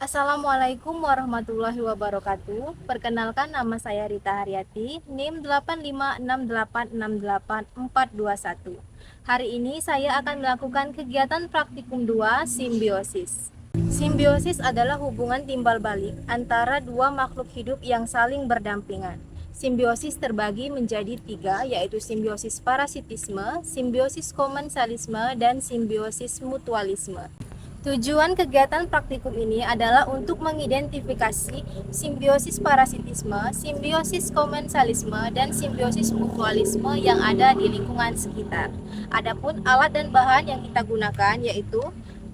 Assalamualaikum warahmatullahi wabarakatuh. Perkenalkan, nama saya Rita Haryati, NIM 856868421. Hari ini saya akan melakukan kegiatan praktikum 2 simbiosis. Simbiosis adalah hubungan timbal balik antara dua makhluk hidup yang saling berdampingan. Simbiosis terbagi menjadi 3, yaitu simbiosis parasitisme, simbiosis komensalisme, dan simbiosis mutualisme. Tujuan kegiatan praktikum ini adalah untuk mengidentifikasi simbiosis parasitisme, simbiosis komensalisme, dan simbiosis mutualisme yang ada di lingkungan sekitar. Adapun alat dan bahan yang kita gunakan yaitu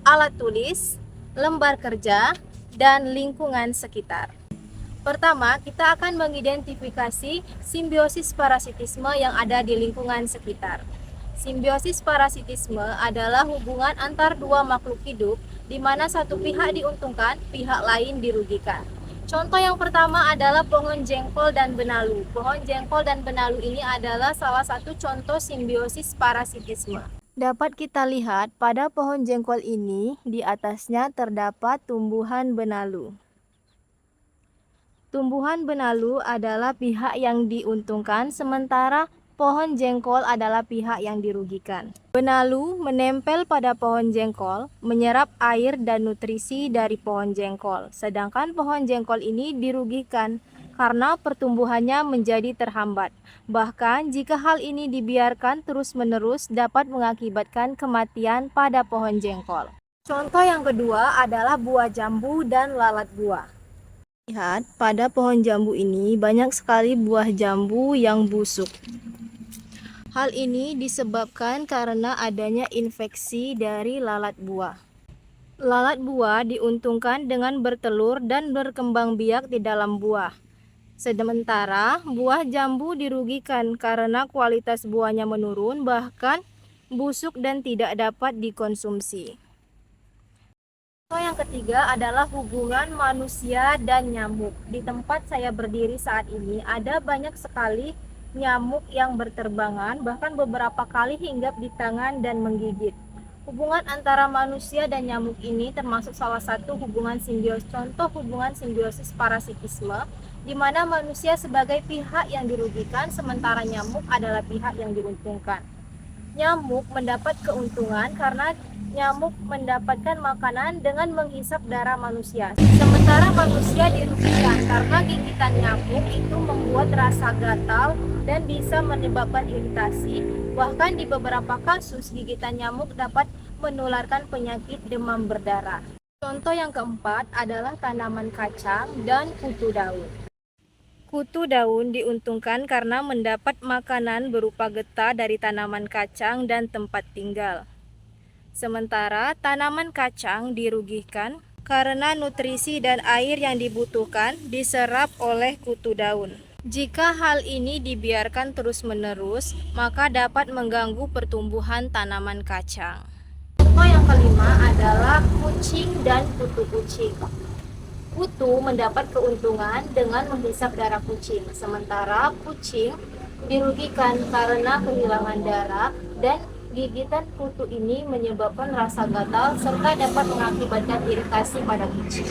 alat tulis, lembar kerja, dan lingkungan sekitar. Pertama, kita akan mengidentifikasi simbiosis parasitisme yang ada di lingkungan sekitar. Simbiosis parasitisme adalah hubungan antar dua makhluk hidup di mana satu pihak diuntungkan, pihak lain dirugikan. Contoh yang pertama adalah pohon jengkol dan benalu. Pohon jengkol dan benalu ini adalah salah satu contoh simbiosis parasitisme. Dapat kita lihat pada pohon jengkol ini, di atasnya terdapat tumbuhan benalu. Tumbuhan benalu adalah pihak yang diuntungkan, sementara pohon jengkol adalah pihak yang dirugikan. Benalu menempel pada pohon jengkol, menyerap air dan nutrisi dari pohon jengkol, sedangkan pohon jengkol ini dirugikan karena pertumbuhannya menjadi terhambat. Bahkan jika hal ini dibiarkan terus-menerus dapat mengakibatkan kematian pada pohon jengkol. Contoh yang kedua adalah buah jambu dan lalat buah. Lihat, pada pohon jambu ini banyak sekali buah jambu yang busuk. Hal ini disebabkan karena adanya infeksi dari lalat buah. Lalat buah diuntungkan dengan bertelur dan berkembang biak di dalam buah. Sementara buah jambu dirugikan karena kualitas buahnya menurun, bahkan busuk dan tidak dapat dikonsumsi. Contoh yang ketiga adalah hubungan manusia dan nyamuk. Di tempat saya berdiri saat ini ada banyak sekali nyamuk yang berterbangan, bahkan beberapa kali hinggap di tangan dan menggigit. Hubungan antara manusia dan nyamuk ini termasuk salah satu hubungan simbiosis. Contoh hubungan simbiosis parasitisme, di mana manusia sebagai pihak yang dirugikan, sementara nyamuk adalah pihak yang diuntungkan. Nyamuk mendapat keuntungan karena nyamuk mendapatkan makanan dengan menghisap darah manusia. Sementara manusia dirugikan karena gigitan nyamuk itu membuat rasa gatal dan bisa menyebabkan iritasi. Bahkan di beberapa kasus gigitan nyamuk dapat menularkan penyakit demam berdarah. Contoh yang keempat adalah tanaman kacang dan kutu daun. Kutu daun diuntungkan karena mendapat makanan berupa getah dari tanaman kacang dan tempat tinggal. Sementara tanaman kacang dirugikan karena nutrisi dan air yang dibutuhkan diserap oleh kutu daun. Jika hal ini dibiarkan terus-menerus, maka dapat mengganggu pertumbuhan tanaman kacang. Contoh yang kelima adalah kucing dan kutu kucing. Kutu mendapat keuntungan dengan menghisap darah kucing, sementara kucing dirugikan karena kehilangan darah dan gigitan kutu ini menyebabkan rasa gatal serta dapat mengakibatkan iritasi pada kucing.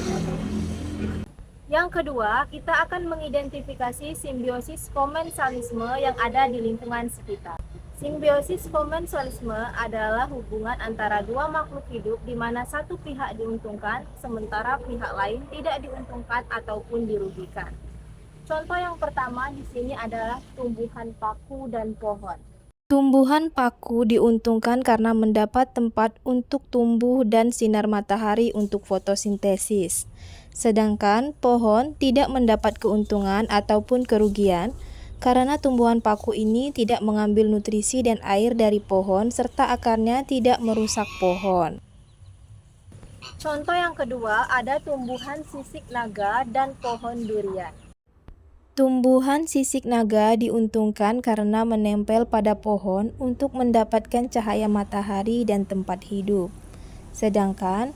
Yang kedua, kita akan mengidentifikasi simbiosis komensalisme yang ada di lingkungan sekitar. Simbiosis komensalisme adalah hubungan antara dua makhluk hidup di mana satu pihak diuntungkan, sementara pihak lain tidak diuntungkan ataupun dirugikan. Contoh yang pertama di sini adalah tumbuhan paku dan pohon. Tumbuhan paku diuntungkan karena mendapat tempat untuk tumbuh dan sinar matahari untuk fotosintesis. Sedangkan pohon tidak mendapat keuntungan ataupun kerugian karena tumbuhan paku ini tidak mengambil nutrisi dan air dari pohon serta akarnya tidak merusak pohon. Contoh yang kedua ada tumbuhan sisik naga dan pohon durian. Tumbuhan sisik naga diuntungkan karena menempel pada pohon untuk mendapatkan cahaya matahari dan tempat hidup. Sedangkan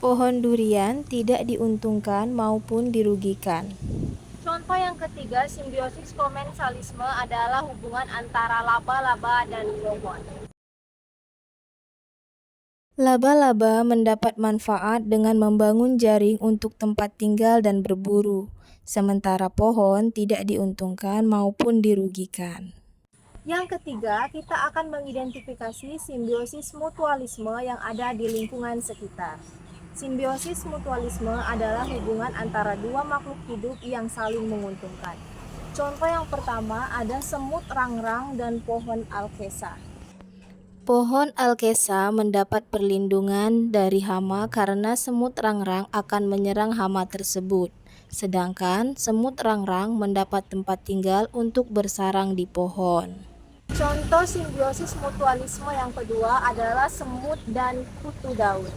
pohon durian tidak diuntungkan maupun dirugikan. Contoh yang ketiga, simbiosis komensalisme adalah hubungan antara laba-laba dan pohon. Laba-laba mendapat manfaat dengan membangun jaring untuk tempat tinggal dan berburu, sementara pohon tidak diuntungkan maupun dirugikan. Yang ketiga, kita akan mengidentifikasi simbiosis mutualisme yang ada di lingkungan sekitar. Simbiosis mutualisme adalah hubungan antara dua makhluk hidup yang saling menguntungkan. Contoh yang pertama ada semut rangrang dan pohon alkesa. Pohon alkesa mendapat perlindungan dari hama karena semut rangrang akan menyerang hama tersebut. Sedangkan semut rangrang mendapat tempat tinggal untuk bersarang di pohon. Contoh simbiosis mutualisme yang kedua adalah semut dan kutu daun.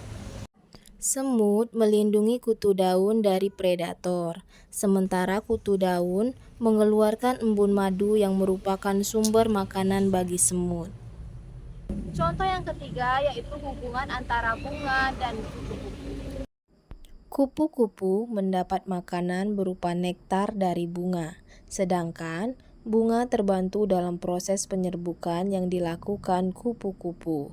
Semut melindungi kutu daun dari predator, sementara kutu daun mengeluarkan embun madu yang merupakan sumber makanan bagi semut. Contoh yang ketiga yaitu hubungan antara bunga dan kupu-kupu. Kupu-kupu mendapat makanan berupa nektar dari bunga, sedangkan bunga terbantu dalam proses penyerbukan yang dilakukan kupu-kupu.